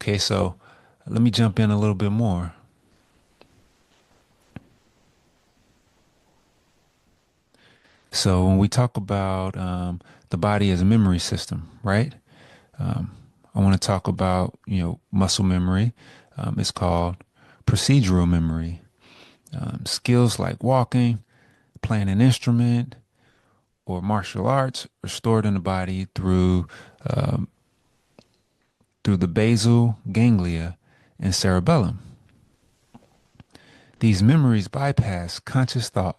Okay, so let me jump in a little bit more. So when we talk about the body as a memory system, right? Um, I want to talk about, muscle memory. It's called procedural memory. Skills like walking, playing an instrument, or martial arts are stored in the body um, through the basal ganglia and cerebellum. These memories bypass conscious thought.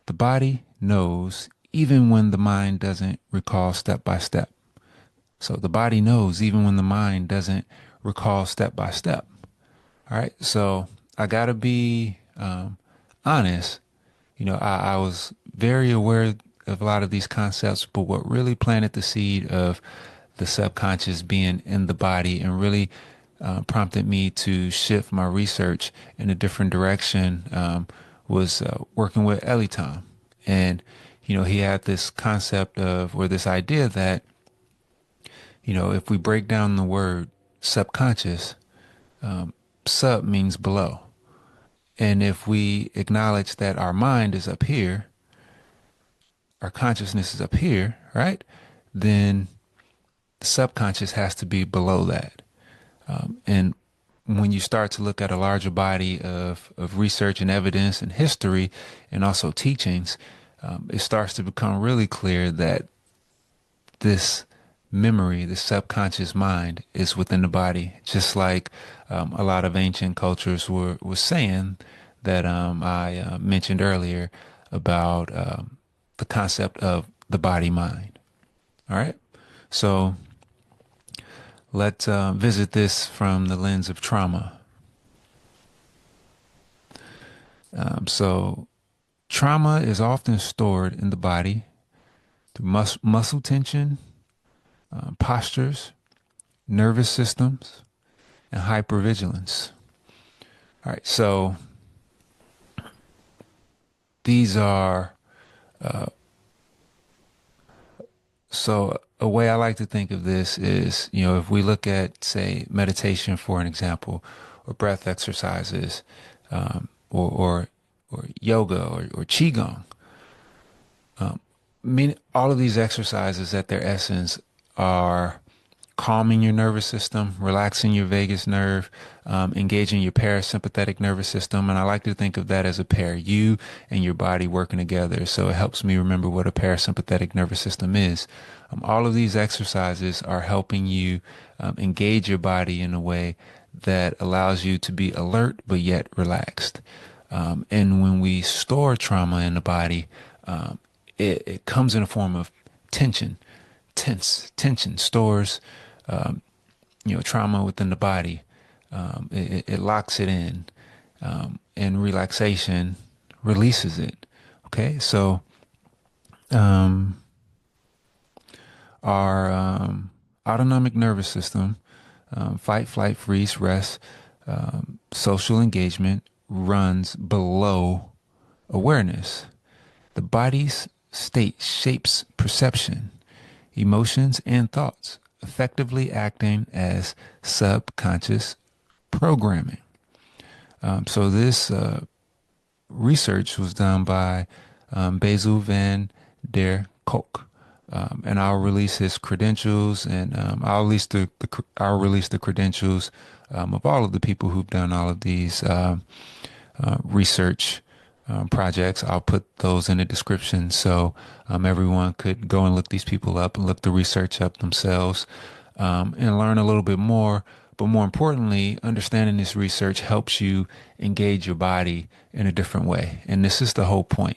The body knows even when the mind doesn't recall step by step. So the body knows even when the mind doesn't recall step by step. All right. So I got to be honest. I was very aware of a lot of these concepts, but what really planted the seed of the subconscious being in the body and really prompted me to shift my research in a different direction was working with Elitom. And, he had this concept of, or this idea that, if we break down the word subconscious, sub means below. And if we acknowledge that our mind is up here, our consciousness is up here, right? Then the subconscious has to be below that. And when you start to look at a larger body of research and evidence and history and also teachings, it starts to become really clear that this memory, the subconscious mind, is within the body, just like a lot of ancient cultures were saying that I mentioned earlier about the concept of the body mind. All right, so let's visit this from the lens of trauma. So trauma is often stored in the body through muscle tension, postures, nervous systems, and hypervigilance. All right, so these are so a way I like to think of this is, if we look at, say, meditation for an example, or breath exercises, or yoga or qigong. All of these exercises at their essence are calming your nervous system, relaxing your vagus nerve, engaging your parasympathetic nervous system. And I like to think of that as a pair, you and your body working together. So it helps me remember what a parasympathetic nervous system is. All of these exercises are helping you engage your body in a way that allows you to be alert but yet relaxed. And when we store trauma in the body, it comes in a form of tension, tension stores, um, trauma within the body. It locks it in, and relaxation releases it. Okay, so um, our autonomic nervous system, fight, flight, freeze, rest, social engagement runs below awareness. The body's state shapes perception, emotions, and thoughts, effectively acting as subconscious programming. So this research was done by Basil van der Kolk. And I'll release his credentials, and I'll release the credentials of all of the people who've done all of these research projects. I'll put those in the description so everyone could go and look these people up and look the research up themselves, and learn a little bit more. But more importantly, understanding this research helps you engage your body in a different way. And this is the whole point,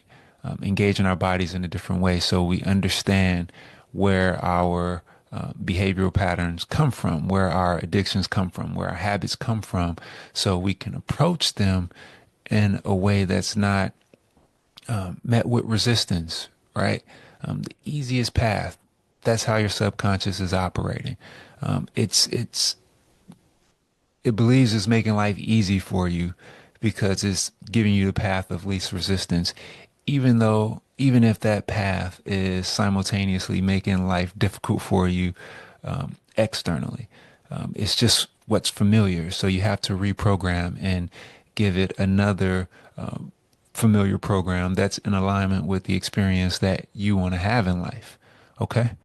engaging our bodies in a different way so we understand where our behavioral patterns come from, where our addictions come from, where our habits come from, so we can approach them in a way that's not met with resistance, right? The easiest path, that's how your subconscious is operating. It's it believes it's making life easy for you because it's giving you the path of least resistance, even if that path is simultaneously making life difficult for you externally. It's just what's familiar. So you have to reprogram and give it another familiar program that's in alignment with the experience that you want to have in life. Okay.